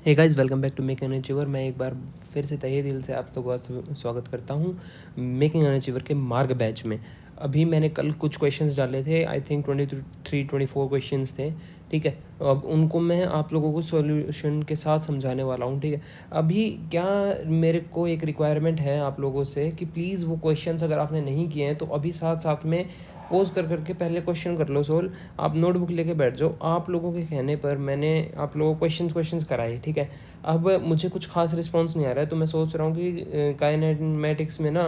Hey guys, welcome back to making an achiever. मैं एक बार फिर से तहे दिल से आप लोगों का स्वागत करता हूँ मेकिंग एन अचीवर के मार्ग बैच में। अभी मैंने कल कुछ क्वेश्चंस डाले थे, आई थिंक 23-24 क्वेश्चंस थे। ठीक है, अब उनको मैं आप लोगों को सॉल्यूशन के साथ समझाने वाला हूँ। ठीक है, अभी क्या मेरे को एक रिक्वायरमेंट है आप लोगों से कि प्लीज़ वो क्वेश्चंस अगर आपने नहीं किए हैं तो अभी साथ साथ में पोज कर करके पहले क्वेश्चन कर लो सोल्व। आप नोटबुक लेके बैठ जाओ। आप लोगों के कहने पर मैंने आप लोगों को क्वेश्चंस कराए। ठीक है, अब मुझे कुछ खास रिस्पांस नहीं आ रहा है तो मैं सोच रहा हूँ कि काइनेमेटिक्स में ना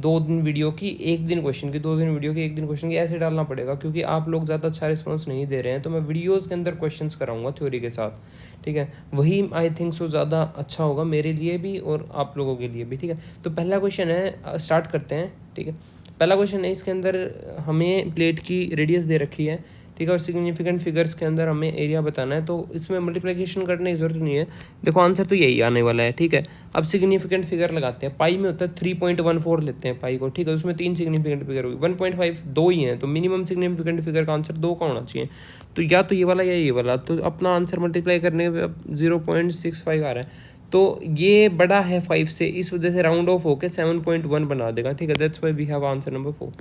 2 दिन वीडियो की 1 दिन क्वेश्चन की, 2 दिन वीडियो की 1 दिन क्वेश्चन की, ऐसे डालना पड़ेगा क्योंकि आप लोग ज़्यादा अच्छा रिस्पांस नहीं दे रहे हैं। तो मैं वीडियोज़ के अंदर क्वेश्चंस कराऊंगा थ्योरी के साथ। ठीक है, वही आई थिंक सो ज़्यादा अच्छा होगा मेरे लिए भी और आप लोगों के लिए भी। ठीक है, तो पहला क्वेश्चन है, स्टार्ट करते हैं। ठीक है, पहला क्वेश्चन है, इसके अंदर हमें प्लेट की रेडियस दे रखी है। ठीक है, और सिग्निफिकेंट फिगर्स के अंदर हमें एरिया बताना है। तो इसमें मल्टीप्लिकेशन करने की जरूरत नहीं है, देखो आंसर तो यही आने वाला है। ठीक है, अब सिग्निफिकेंट फिगर लगाते हैं। पाई में होता है 3.14 लेते हैं पाई को। ठीक है, उसमें 3 सिग्निफिकेंट फिगर होगी, 1.5 दो ही हैं, तो मिनिमम सिग्निफिकेंट फिगर का आंसर 2 का होना चाहिए। तो या तो ये वाला या ये वाला, तो अपना आंसर मल्टीप्लाई करने पे 0.65 आ रहा है। तो ये बड़ा है 5 से, इस वजह से राउंड ऑफ होकर 7.1 बना देगा। ठीक है, that's why we have answer number 4।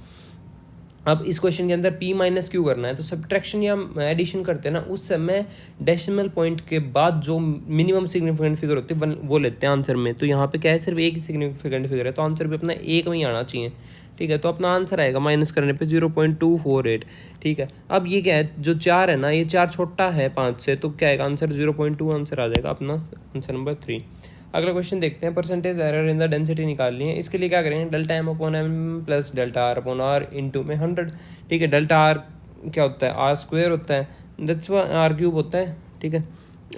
अब इस क्वेश्चन के अंदर p माइनस क्यू करना है, तो सब्ट्रैक्शन या एडिशन करते हैं ना, उस समय डेसिमल पॉइंट के बाद जो मिनिमम सिग्निफिकेंट फिगर होती है वो लेते हैं आंसर में। तो यहाँ पे क्या है, सिर्फ एक ही सिग्निफिकेंट फिगर है, तो आंसर भी अपना एक में ही आना चाहिए। ठीक है, तो अपना आंसर आएगा माइनस करने पे 0.248। ठीक है, अब ये क्या है, जो 4 है ना, ये 4 छोटा है 5 से, तो क्या आएगा आंसर 0.2 आंसर आ जाएगा अपना आंसर नंबर 3। अगला क्वेश्चन देखते हैं, percentage error in the density निकालनी है। इसके लिए क्या करेंगे, delta M upon M plus delta R upon R into में 100। ठीक है, डेल्टा आर क्या होता है, आर स्क्वेयर होता है, दैट्स वाई आर क्यूब होता है। ठीक है,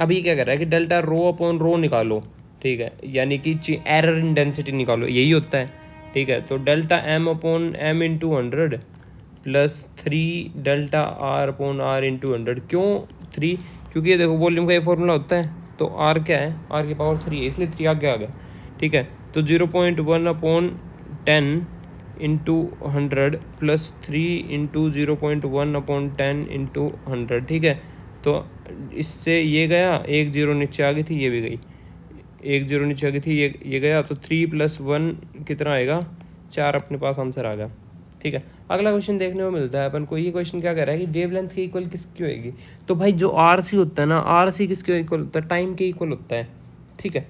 अभी क्या कर रहा है कि डेल्टा रो अपॉन रो निकालो। ठीक है, यानी कि एरर इन डेंसिटी निकालो, यही होता है। ठीक है, तो delta M upon M into 100 plus 3 delta R upon R into 100। क्यों 3? क्योंकि ये देखो वॉल्यूम का ये फॉर्मूला होता है, तो आर क्या है, आर की पावर 3 है, इसलिए 3 आगे आ गया। ठीक है, तो 0.1 upon 10 into 100 plus 3 into 0.1 upon 10 into 100। ठीक है, तो इससे ये गया, 1 0 नीचे आ गई थी, ये भी गई, 1 0 नीचे आ गई थी, ये गया, तो 3 + 1 कितना आएगा, 4 अपने पास आंसर आ गया। ठीक है, अगला क्वेश्चन देखने को मिलता है अपन को। ये क्वेश्चन क्या कह रहा है कि वेवलेंथ के इक्वल किसकी होगी। तो भाई जो आर सी होता है ना, आर सी किसके इक्वल होता है, टाइम के इक्वल होता है। ठीक है,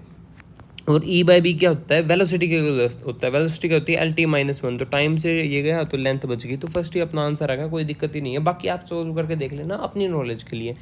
और ई बाई बी क्या होता है, वेलोसिटी के होता है। वेलोसिटी क्या होती है, LT-1। तो टाइम से ये गया तो लेंथ बच गई, तो फर्स्ट ही अपना आंसर आ गया, कोई दिक्कत ही नहीं है। बाकी आप सोल्व करके देख लेना अपनी नॉलेज के लिए।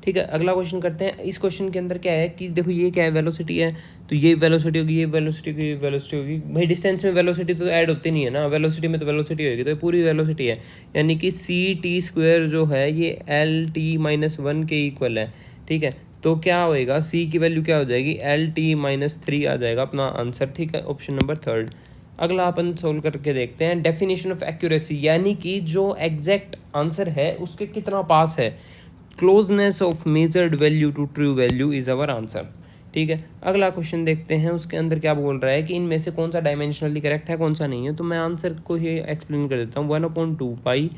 ठीक है, अगला क्वेश्चन करते हैं। इस क्वेश्चन के अंदर क्या है कि देखो ये क्या है, वेलोसिटी है, तो ये वेलोसिटी होगी, ये वेलोसिटी होगी, ये वेलोसिटी होगी। भाई डिस्टेंस में वेलोसिटी तो ऐड होती नहीं है ना, वेलोसिटी में तो वेलोसिटी होगी, तो ये पूरी वेलोसिटी है, यानी कि CT² जो है ये LT-1 के इक्वल है। ठीक है, तो क्या होएगा, सी की वैल्यू क्या हो जाएगी, LT-3 आ जाएगा अपना आंसर। ठीक है, ऑप्शन नंबर 3। अगला अपन सोल्व करके देखते हैं, डेफिनेशन ऑफ एक्यूरेसी, यानी कि जो एग्जैक्ट आंसर है उसके कितना पास है। Closeness of measured value to true value is our answer. ठीक है, अगला क्वेश्चन देखते हैं, उसके अंदर क्या बोल रहा है कि इनमें से कौन सा डायमेंशनली करेक्ट है, कौन सा नहीं है। तो मैं आंसर को ही एक्सप्लेन कर देता हूँ, 1/2 pi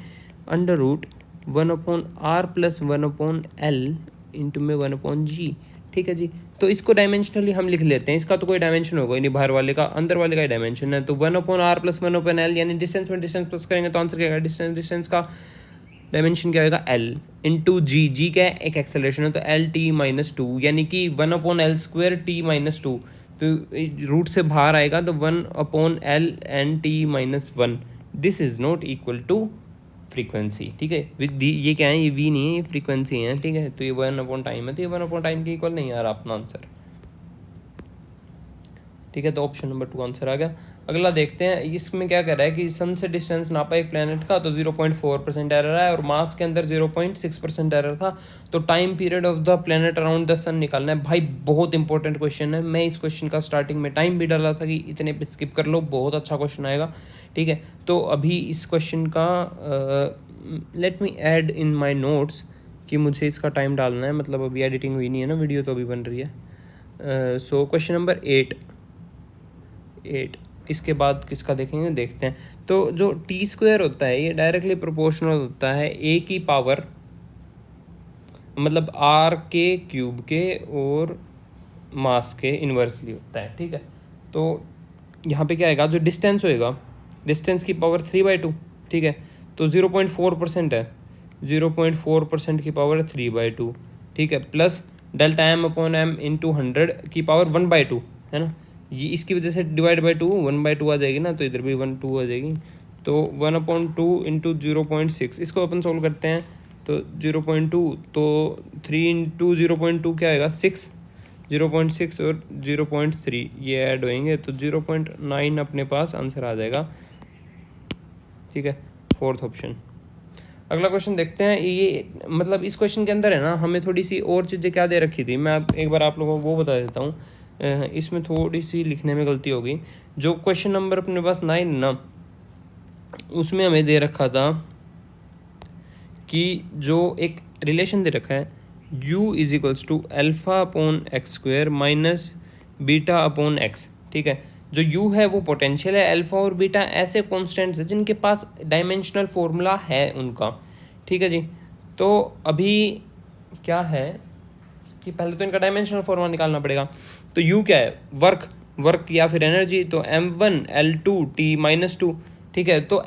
under root 1/r plus 1/l into में 1/g। ठीक है जी, तो इसको डायमेंशनली हम लिख लेते हैं, इसका तो कोई डायमेंशन होगा नहीं, बाहर वाले का, अंदर वाले का डायमेंशन है। तो 1/r प्लस 1/l, यानी डिस्टेंस में डिस्टेंस प्लस करेंगे तो आंसर क्या आएगा, डिस्टेंस का डायमेंशन क्या होगा, l इंटू जी क्या है, एक एक्सेलरेशन है, तो LT-2, यानी कि 1/L² T-2। तो रूट से बाहर आएगा तो 1/L and T-1। This is not equal to frequency. ठीक है, विद ये क्या है, ये v नहीं है, ये फ्रीक्वेंसी है। ठीक है, तो ये 1/टाइम है, तो ये 1/टाइम के इक्वल नहीं आ रहा अपना आंसर। ठीक है, तो ऑप्शन नंबर 2 आंसर आ गया। अगला देखते हैं, इसमें क्या कर रहा है कि सन से डिस्टेंस नापा एक प्लेनेट का, तो 0.4% एरर है, और मास के अंदर 0.6% एरर था। तो time period of the planet around the sun निकालना है। भाई बहुत इंपॉर्टेंट क्वेश्चन है, मैं इस क्वेश्चन का स्टार्टिंग में टाइम भी डाला था कि इतने पे स्किप कर लो, बहुत अच्छा क्वेश्चन आएगा। ठीक है, तो अभी इस क्वेश्चन का let me add in my notes कि मुझे इसका टाइम डालना है, मतलब अभी एडिटिंग हुई नहीं है ना, वीडियो तो अभी बन रही है। So question number 8। इसके बाद किसका देखेंगे, देखते हैं। तो जो T² होता है ये डायरेक्टली प्रोपोर्शनल होता है A की पावर मतलब आर के क्यूब के और मास के इन्वर्सली होता है, ठीक है। तो यहाँ पे क्या आएगा, जो डिस्टेंस होएगा, डिस्टेंस की पावर 3/2, ठीक है। तो 0.4% है, 0.4% की पावर 3/2, ठीक है, plus delta M upon M into 100 की पावर 1/2 है ना। ये इसकी वजह से डिवाइड बाई 2 1/2 आ जाएगी ना, तो इधर भी 1/2 आ जाएगी। तो 1/2 इंटू 0.6, इसको अपन सोल्व करते हैं तो 0.2, तो 3 इंटू 0.2 क्या आएगा 6, 0.6 और 0.3 ये ऐड होएंगे तो 0.9 अपने पास आंसर आ जाएगा, ठीक है, फोर्थ ऑप्शन। अगला क्वेश्चन देखते हैं। ये मतलब इस क्वेश्चन के अंदर है ना, हमें थोड़ी सी और चीज़ें क्या दे रखी थी, मैं एक बार आप लोगों को वो बता देता हूँ। इसमें थोड़ी सी लिखने में गलती हो गई। जो क्वेश्चन नंबर अपने पास 9 ना, उसमें हमें दे रखा था कि जो एक रिलेशन दे रखा है u is equals to alpha upon x square minus beta upon x, ठीक है। जो u है वो पोटेंशियल है, अल्फ़ा और बीटा ऐसे कॉन्स्टेंट्स हैं जिनके पास डायमेंशनल फॉर्मूला है उनका, ठीक है जी। तो अभी क्या है कि पहले तो इनका डायमेंशनल फॉर्मूला निकालना पड़ेगा। तो u क्या है, वर्क या फिर एनर्जी, तो m1 L2 T-2, ठीक है। तो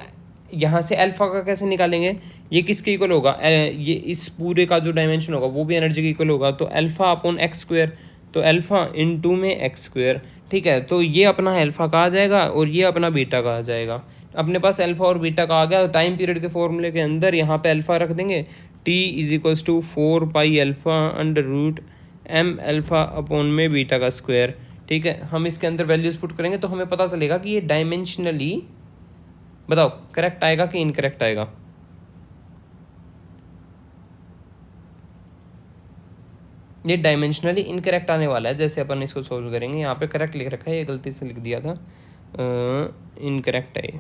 यहाँ से अल्फा का कैसे निकालेंगे, ये किसके इक्वल होगा, ये इस पूरे का जो डायमेंशन होगा वो भी एनर्जी के इक्वल होगा, तो अल्फा अपॉन एक्स स्क्वायर, तो अल्फा इनटू में एक्स स्क्वायर, ठीक है। तो ये अपना अल्फा का आ जाएगा और ये अपना बीटा का आ जाएगा। अपने पास अल्फा और बीटा का आ गया, तो टाइम पीरियड के फॉर्मूले के अंदर यहाँ पे अल्फा रख देंगे, t is equals to 4 pi alpha under root m alpha upon में बीटा का स्क्वायर, ठीक है। हम इसके अंदर वैल्यूज पुट करेंगे तो हमें पता चलेगा कि ये डायमेंशनली, बताओ करेक्ट आएगा कि इनकरेक्ट आएगा। ये डायमेंशनली इनकरेक्ट आने वाला है, जैसे अपन इसको सोल्व करेंगे। यहाँ पे करेक्ट लिख रखा है, ये गलती से लिख दिया था, इनकरेक्ट है ये।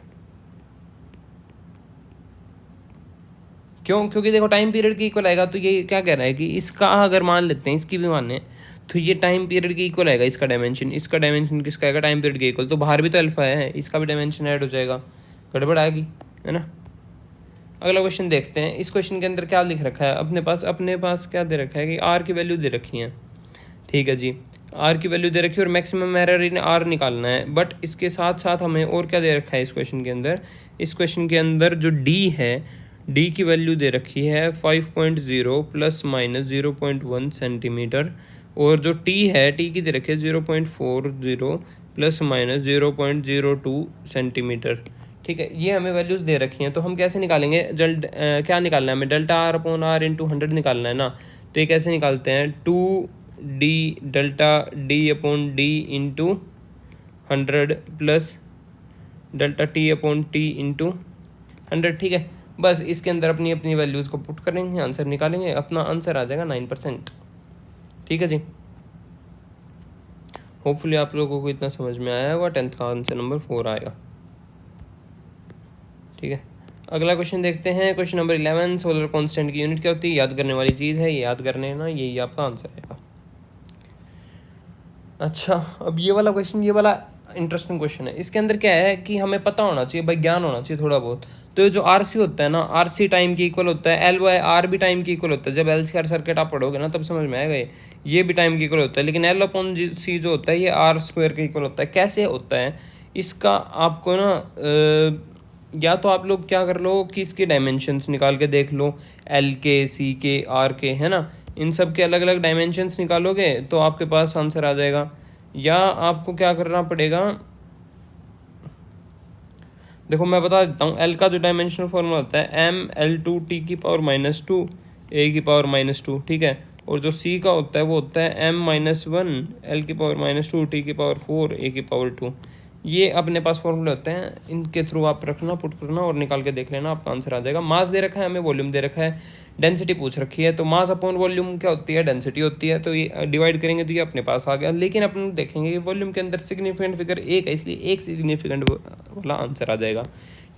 क्यों, क्योंकि देखो टाइम पीरियड के इक्वल आएगा, तो ये क्या कह रहा है कि इसका अगर मान लेते हैं, इसकी भी माने तो ये टाइम पीरियड के इक्वल आएगा, इसका डायमेंशन किसका आएगा, टाइम पीरियड के इक्वल। तो बाहर भी तो अल्फा है, इसका भी डायमेंशन ऐड हो जाएगा, गड़बड़ आएगी, है ना। अगला क्वेश्चन देखते हैं। इस क्वेश्चन के अंदर क्या लिख रखा है, अपने पास क्या दे रखा है कि आर की वैल्यू दे रखी है, ठीक है जी। आर की वैल्यू दे रखी है और मैक्सिमम एरर इन आर निकालना है। बट इसके साथ साथ हमें और क्या दे रखा है इस क्वेश्चन के अंदर, इस क्वेश्चन के अंदर जो डी है, डी की वैल्यू दे रखी है 5.0 प्लस माइनस 0.1 सेंटीमीटर, और जो टी है, टी की दे रखी है 0.40 प्लस माइनस 0.02 सेंटीमीटर, ठीक है। ये हमें वैल्यूज़ दे रखी हैं, तो हम कैसे निकालेंगे, क्या निकालना है हमें, delta R upon R into 100 निकालना है ना। तो ये कैसे निकालते हैं, 2d delta D upon D into 100 plus delta T upon T into 100, ठीक है। बस इसके अंदर अपनी अपनी वैल्यूज़ को पुट करेंगे, आंसर निकालेंगे, अपना आंसर आ जाएगा 9%, ठीक है जी। होपफुली आप लोगों को इतना समझ में आया होगा। 10th का आंसर नंबर 4 आएगा, ठीक है। अगला क्वेश्चन देखते हैं। क्वेश्चन नंबर 11, सोलर कांस्टेंट की यूनिट क्या होती है, याद करने वाली चीज़ है, ये याद करने ना, यही आपका आंसर आएगा। अच्छा, अब ये वाला क्वेश्चन, ये वाला इंटरेस्टिंग क्वेश्चन है। इसके अंदर क्या है कि हमें पता होना चाहिए भाई, ज्ञान होना चाहिए थोड़ा बहुत। तो जो आर सी होता है ना, आर सी टाइम की इक्वल होता है, एल वाई आर भी टाइम की इक्वल होता है। जब एल सी आर सर्किट आप पढ़ोगे ना तब समझ में आएगा ये भी टाइम की इक्वल होता है। लेकिन एल अपॉन सी जो होता है ये आर स्क्वायर के इक्वल होता है। कैसे होता है इसका, आपको ना या तो आप लोग क्या कर लो कि इसके डायमेंशंस निकाल के देख लो, एल के, सी के, आर के, है ना, इन सब के अलग अलग डायमेंशंस निकालोगे तो आपके पास आंसर आ जाएगा। या आपको क्या करना पड़ेगा, देखो मैं बता देता हूँ। एल का जो डायमेंशनल फॉर्मूला होता है ML2T की पावर -2 A की पावर -2, ठीक है। और जो सी का होता है वो होता है M-1 L की पावर -2 T की पावर 4 A की पावर 2। ये अपने पास फॉर्मूले होते हैं, इनके थ्रू आप रखना, पुट करना और निकाल के देख लेना, आपका आंसर आ जाएगा। मास दे रखा है हमें, वॉल्यूम दे रखा है, डेंसिटी पूछ रखी है। तो मास अपॉन वॉल्यूम क्या होती है, डेंसिटी होती है। तो ये डिवाइड करेंगे तो ये अपने पास आ गया। लेकिन अपन देखेंगे कि वॉल्यूम के अंदर सिग्निफिकेंट फिगर एक है, इसलिए एक सिग्निफिकेंट वाला आंसर आ जाएगा,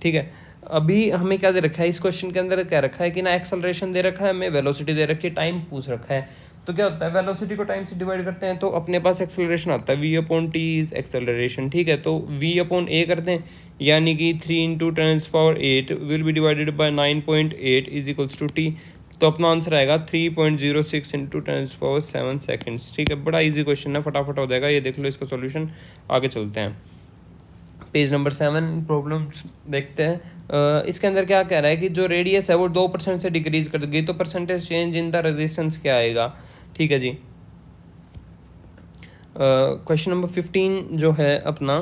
ठीक है। अभी हमें क्या दे रखा है इस क्वेश्चन के अंदर, क्या रखा है कि ना एक्सेलरेशन दे रखा है हमें, वेलोसिटी दे रखी है, टाइम पूछ रखा है। तो क्या होता है, वेलोसिटी को टाइम से डिवाइड करते हैं तो अपने पास एक्सेलरेशन आता है, v/t इज एक्सेलरेशन, ठीक है। तो v/a करते हैं, यानी कि 3 × 10⁸ will be divided by 9.8 is equals to t। तो अपना आंसर आएगा 3.06 इंटू 10⁻7 सेकेंड्स। ठीक है, बड़ा इजी क्वेश्चन है, फटाफट हो जाएगा, ये देख लो इसका सॉल्यूशन। आगे चलते हैं, पेज नंबर 7 प्रॉब्लम देखते हैं। इसके अंदर क्या कह रहा है कि जो रेडियस है वो 2% से डिक्रीज कर देगी, तो percentage change in the resistance क्या आएगा। ठीक है जी, क्वेश्चन नंबर 15 जो है अपना,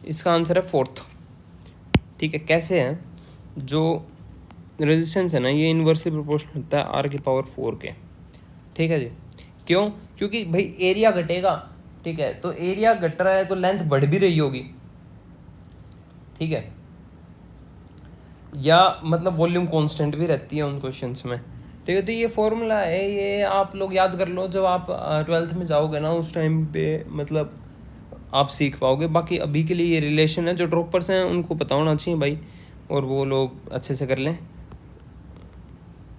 इसका आंसर है 4th। ठीक है, कैसे है, जो रेजिस्टेंस है ना ये इन्वर्सली प्रोपोर्शनल होता है आर की पावर 4 के। ठीक है जी, क्यों, क्योंकि भाई एरिया घटेगा। ठीक है, तो एरिया घट रहा है तो लेंथ बढ़ भी रही होगी। ठीक है, या मतलब वॉल्यूम कांस्टेंट भी रहती है उन क्वेश्चंस में। ठीक है, तो ये फॉर्मूला है, ये आप लोग याद कर लो, जब आप 12th में जाओगे ना उस टाइम पे मतलब आप सीख पाओगे। बाकी अभी के लिए ये रिलेशन है, जो ड्रॉपर्स हैं उनको पता होना चाहिए भाई, और वो लोग अच्छे से कर लें।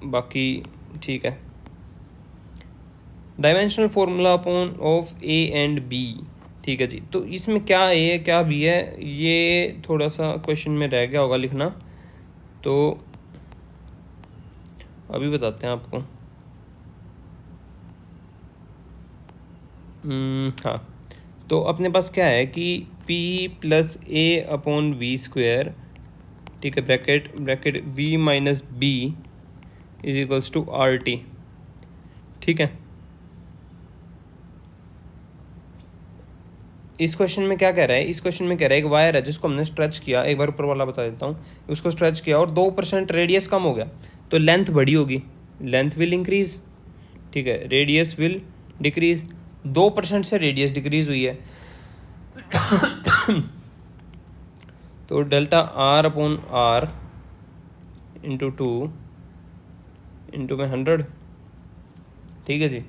बाकी ठीक है, dimensional formula upon of A and B. ठीक है जी, तो इसमें क्या ए है क्या बी है, ये थोड़ा सा क्वेश्चन में रह गया होगा लिखना, तो अभी बताते हैं आपको। हाँ, तो अपने पास क्या है कि P plus A upon V square, ठीक है, bracket bracket V minus B is equals to R T. ठीक है, इस क्वेश्चन में क्या कह रहा है, इस क्वेश्चन में कह रहा है एक वायर है जिसको हमने स्ट्रेच किया, एक बार ऊपर वाला बता देता हूँ, उसको स्ट्रेच किया और 2% रेडियस कम हो गया, तो लेंथ बढ़ी होगी, लेंथ विल इंक्रीज। ठीक है, रेडियस विल डिक्रीज, 2% से रेडियस डिक्रीज हुई है। तो delta R upon R into 2 into में 100। ठीक है जी,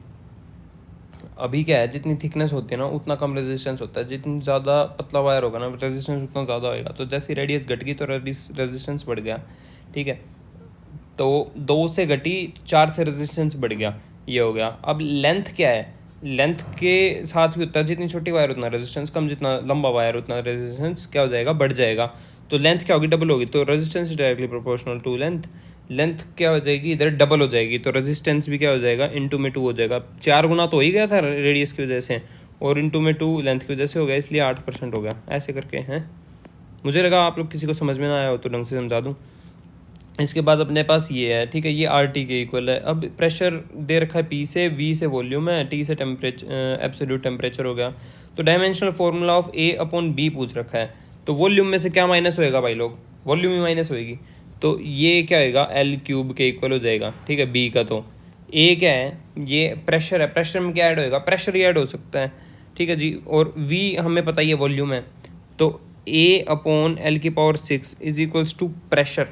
अभी क्या है, जितनी थिकनेस होती है ना उतना कम रेजिस्टेंस होता है, जितनी ज़्यादा पतला वायर होगा ना रेजिस्टेंस उतना ज़्यादा होएगा। तो जैसी रेडियस घट गई तो रेजिस्टेंस बढ़ गया। ठीक है, तो 2 से घटी 4 से रेजिस्टेंस बढ़ गया, ये हो गया। अब लेंथ क्या है, लेंथ के साथ भी होता है, जितनी छोटी वायर उतना रेजिस्टेंस कम, जितना लंबा वायर उतना रेजिस्टेंस क्या हो जाएगा, बढ़ जाएगा। तो लेंथ क्या होगी, डबल होगी, तो resistance directly proportional to length. Length क्या हो जाएगी, इधर डबल हो जाएगी, तो रेजिस्टेंस भी क्या हो जाएगा, इनटू में 2 हो जाएगा। 4 गुना तो हो ही गया था रेडियस की वजह से, और इनटू में 2 लेंथ की वजह से हो गया, इसलिए 8% हो गया। ऐसे करके हैं, मुझे लगा आप लोग किसी को समझ में ना आया हो तो ढंग से समझा दूँ। इसके बाद अपने पास ये है, ठीक है, ये आर टी के इक्वल है। अब प्रेशर दे रखा है पी से, वी से वॉल्यूम है, टी से टेम्परेचर एब्सोल्यूट टेम्परेचर हो गया। तो dimensional formula of A upon B पूछ रखा है, तो वॉल्यूम में से क्या माइनस होएगा भाई लोग, वॉल्यूम ही माइनस होएगी, तो ये क्या होएगा, एल क्यूब के इक्वल हो जाएगा। ठीक है, बी का तो ए क्या है, ये प्रेशर है, प्रेशर में क्या ऐड होएगा, प्रेशर ही ऐड हो सकता है। ठीक है जी, और वी हमें पता ही है वॉल्यूम है, तो ए अपॉन एल की power 6 is equals to pressure.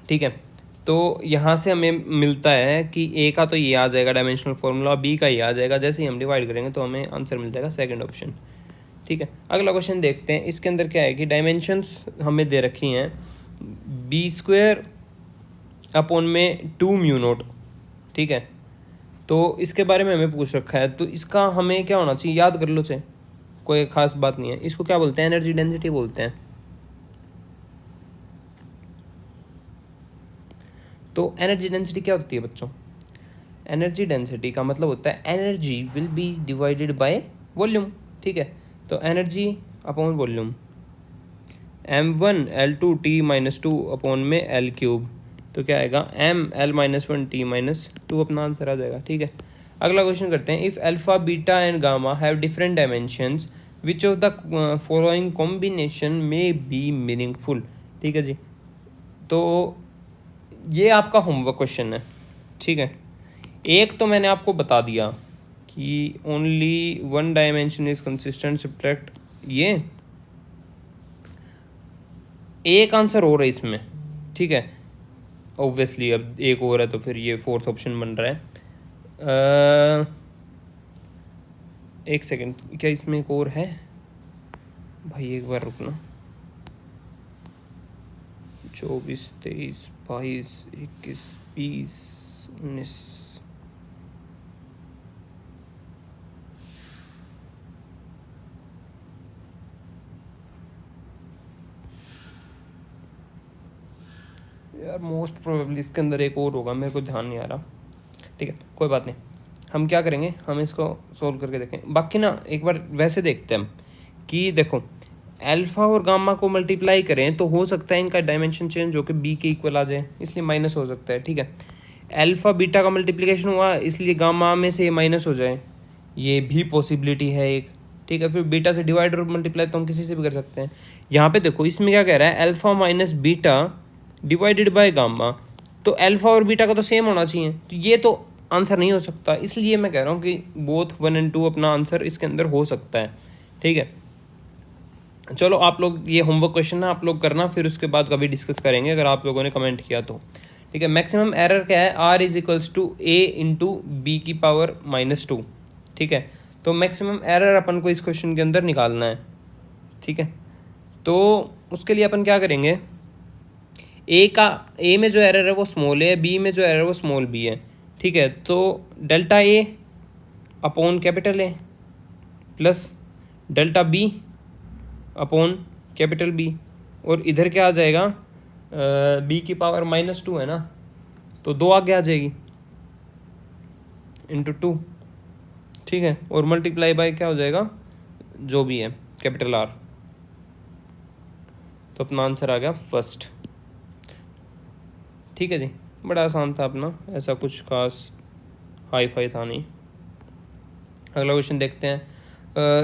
ठीक है, तो यहाँ से हमें मिलता है कि ए का तो ये आ जाएगा डायमेंशनल फॉर्मूला, बी का ये आ जाएगा, जैसे ही हम डिवाइड करेंगे तो हमें आंसर मिल जाएगा सेकंड ऑप्शन। ठीक है, अगला क्वेश्चन देखते हैं। इसके अंदर क्या है कि डायमेंशंस हमें दे रखी हैं बी स्क्वेयर अपॉन में 2 म्यू नोट। ठीक है, तो इसके बारे में हमें पूछ रखा है, तो इसका हमें क्या होना चाहिए, याद कर लो से, कोई खास बात नहीं है। इसको क्या बोलते हैं, एनर्जी डेंसिटी बोलते हैं। तो एनर्जी डेंसिटी क्या होती है बच्चों, एनर्जी डेंसिटी का मतलब होता है energy will be divided by volume. ठीक है, तो energy upon volume, m1 L2 T minus 2 upon में L क्यूब, तो क्या आएगा m L-1 T माइनस 2, अपना आंसर आ जाएगा। ठीक है, अगला क्वेश्चन करते हैं। If alpha beta and gamma have different dimensions which of the following combination में बी मीनिंगफुल। ठीक है जी, तो ये आपका होमवर्क क्वेश्चन है। ठीक है, एक तो मैंने आपको बता दिया कि only one dimension is consistent, subtract ये, एक आंसर और है इसमें। ठीक है, ऑब्वियसली अब एक और है तो फिर ये 4th ऑप्शन बन रहा है। एक सेकंड, क्या इसमें एक और है भाई, एक बार रुकना। 24, 23, 22, 21, 20, 19, यार मोस्ट प्रोबेबली इसके अंदर एक और होगा, मेरे को ध्यान नहीं आ रहा। ठीक है कोई बात नहीं, हम क्या करेंगे, हम इसको सोल्व करके देखें। बाकी ना एक बार वैसे देखते हैं हम कि देखो अल्फ़ा और गामा को मल्टीप्लाई करें तो हो सकता है इनका डायमेंशन चेंज होकर बी के इक्वल आ जाए, इसलिए माइनस हो सकता है। ठीक है, अल्फ़ा बीटा का मल्टीप्लिकेशन हुआ इसलिए गामा में से ये माइनस हो जाए, ये भी पॉसिबिलिटी है एक। ठीक है, फिर बीटा से डिवाइड और मल्टीप्लाई तो हम किसी से भी कर सकते हैं। यहाँ पे देखो इसमें क्या कह रहा है, alpha minus beta divided by gamma, तो अल्फ़ा और बीटा का तो सेम होना चाहिए, तो ये तो आंसर नहीं हो सकता, इसलिए मैं कह रहा हूँ कि बोथ 1 और 2 अपना आंसर इसके अंदर हो सकता है। ठीक है, चलो आप लोग ये होमवर्क क्वेश्चन है आप लोग करना, फिर उसके बाद कभी डिस्कस करेंगे अगर आप लोगों ने कमेंट किया तो। ठीक है, मैक्सिमम एरर क्या है, R is equals to A into B की पावर -2। ठीक है, तो मैक्सिमम एरर अपन को इस क्वेश्चन के अंदर निकालना है। ठीक है, तो उसके लिए अपन क्या करेंगे, ए में जो एरर है वो स्मॉल ए है, बी में जो एरर है वो स्मॉल बी है। ठीक है, तो delta A upon capital A plus delta B upon capital B, और इधर क्या आ जाएगा, बी की पावर -2 है ना, तो 2 आगे आ जाएगी इंटू 2। ठीक है, और मल्टीप्लाई बाय क्या हो जाएगा, जो भी है कैपिटल आर, तो अपना आंसर आ गया फर्स्ट। ठीक है जी, बड़ा आसान था अपना, ऐसा कुछ खास हाई फाई था नहीं। अगला क्वेश्चन देखते हैं।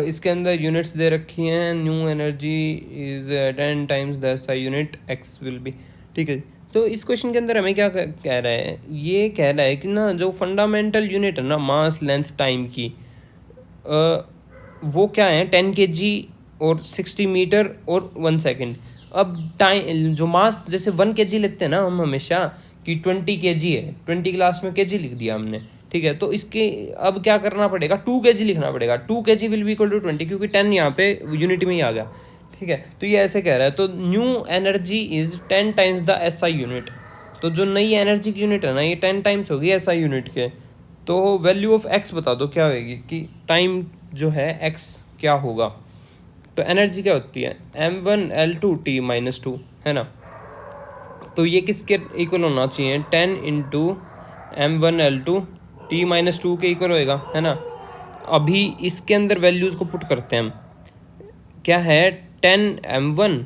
इसके अंदर यूनिट्स दे रखी हैं, new energy is 10 times the SI unit x will be. ठीक है, तो इस क्वेश्चन के अंदर हमें क्या कह रहा है, ये कह रहा है कि ना जो फंडामेंटल यूनिट है ना मास लेंथ टाइम की, वो क्या है 10 kg और 60 मीटर और 1 सेकेंड। अब टाइम जो मास जैसे 1 kg लेते हैं ना हम हमेशा कि 20 kg है, 20 क्लास में kg लिख दिया हमने। ठीक है, तो इसके अब क्या करना पड़ेगा, 2 kg लिखना पड़ेगा, 2 kg will be equal to 20, क्योंकि 10 यहाँ पे यूनिट में ही आ गया। ठीक है, तो ये ऐसे कह रहा है, तो new energy is 10 times the SI unit, तो जो नई एनर्जी की यूनिट है ना ये 10 टाइम्स होगी SI यूनिट के। तो वैल्यू ऑफ x बता दो क्या होगी, कि टाइम जो है x क्या होगा। तो एनर्जी क्या होती है m1L2 T-2 है ना, तो ये किसके इक्वल होना चाहिए, 10 इंटू m1L2 T-2 के इक्वल होएगा, है ना। अभी इसके अंदर वैल्यूज़ को पुट करते हैं हम, क्या है 10m1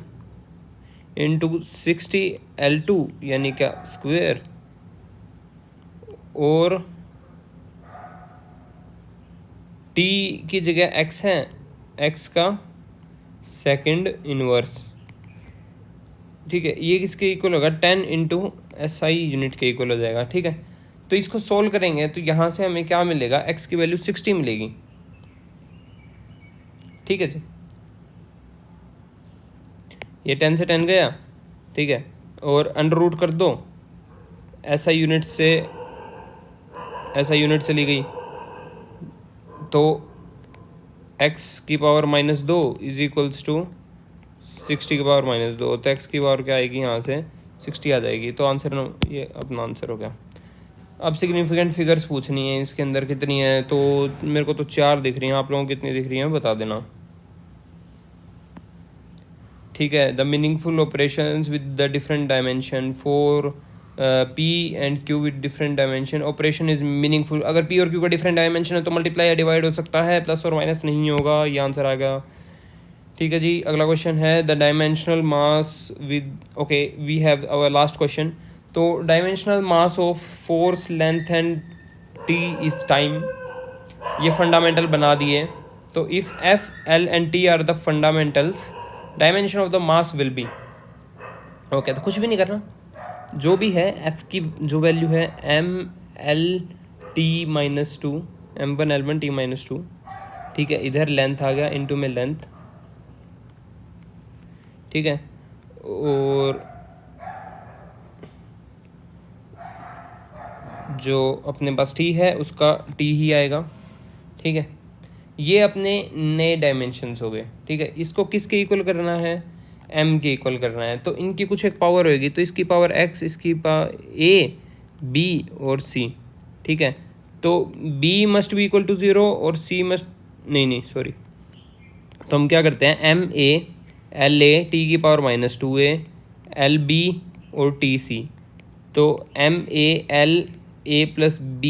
इंटू 60L2 यानी क्या स्क्वेयर, और t की जगह x है, x का सेकंड इनवर्स। ठीक है, ये किसके इक्वल होगा 10 इंटू SI यूनिट के इक्वल हो जाएगा। ठीक है, तो इसको सोल्व करेंगे तो यहाँ से हमें क्या मिलेगा, x की वैल्यू 60 मिलेगी। ठीक है जी, ये 10 से 10 गया। ठीक है, और अंडर रूट कर दो, SI यूनिट से ली गई, तो x की पावर -2 इज इक्वल्स टू 60 की पावर -2, तो x की पावर क्या आएगी, यहाँ से 60 आ जाएगी। तो आंसर ये अपना आंसर हो गया। अब सिग्निफिकेंट फिगर्स पूछनी है, इसके अंदर कितनी है, तो मेरे को तो 4 दिख रही हैं, आप लोगों को कितनी दिख रही हैं बता देना। ठीक है, the meaningful operations with the different dimension for P and Q with different dimension, operation is meaningful. अगर P और Q का डिफरेंट डायमेंशन है तो मल्टीप्लाई या डिवाइड हो सकता है, प्लस और माइनस नहीं होगा, ये आंसर आ गया। ठीक है जी, अगला क्वेश्चन है the dimensional mass with, okay we have our last question. तो dimensional mass of force length and T is time, ये फंडामेंटल बना दिए। तो if F, L and T are the fundamentals, dimension of the mass will be, okay तो कुछ भी नहीं करना, जो भी है F की जो वैल्यू है m1L1T-2, m1L1T-2। ठीक है, इधर लेंथ आ गया इनटू में लेंथ। ठीक है, और जो अपने पास T है उसका T ही आएगा। ठीक है, ये अपने नए डायमेंशंस हो गए। ठीक है, इसको किसके इक्वल करना है, m के इक्वल करना है, तो इनकी कुछ एक पावर होगी, तो इसकी पावर x, इसकी पावर a, b और c। ठीक है, तो b must be equal to 0 और c मस्ट नहीं सॉरी, तो हम क्या करते हैं ma, la t की पावर -2a, lb और tc, तो MALA+B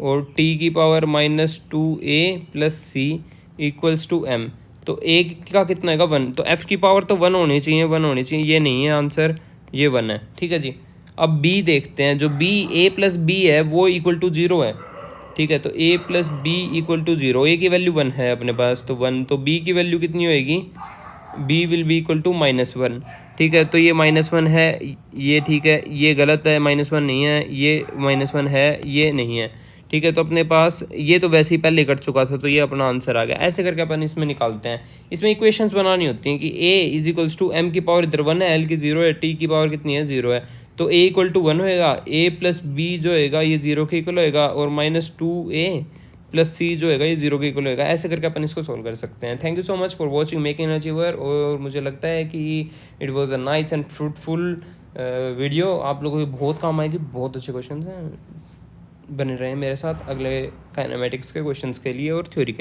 और T⁻⁻²A+C इक्वल्स टू M। तो A का कितना है 1, तो F की पावर तो 1 होनी चाहिए, 1 होनी चाहिए, ये नहीं है आंसर, ये 1 है। ठीक है जी। अब B देखते हैं, जो B A+B है वो इक्वल टू 0 है। ठीक है, तो A+B इक्वल टू 0, A की वैल्यू 1 है अपने पास, तो 1, तो B की वैल्यू कितनी होएगी, B will be equal to -1। ठीक है, तो ये -1 है, ये ठीक है, ये गलत है, -1 नहीं है, ये -1 है, ये नहीं है। ठीक है, तो अपने पास ये तो वैसे ही पहले कट चुका था, तो ये अपना आंसर आ गया। ऐसे करके अपन इसमें निकालते हैं। इसमें इक्वेशंस बनानी होती हैं कि A इज टू M की पावर इधर 1 है, L की 0 है, T की पावर कितनी है 0 है, तो A इक्वल टू 1 होएगा, A+B जो होएगा ये 0 के इक्वल होएगा, और -2A+C जो होएगा ये 0 के इक्वल होएगा। ऐसे करके अपन इसको सोल्व कर सकते हैं। Thank you so much for watching making an achiever, और मुझे लगता है कि it was a nice and fruitful video. आप लोगों को बहुत काम आएगी, बहुत अच्छे क्वेश्चन हैं। बने रहें मेरे साथ अगले काइनेमेटिक्स के क्वेश्चंस के लिए और थ्योरी के लिए।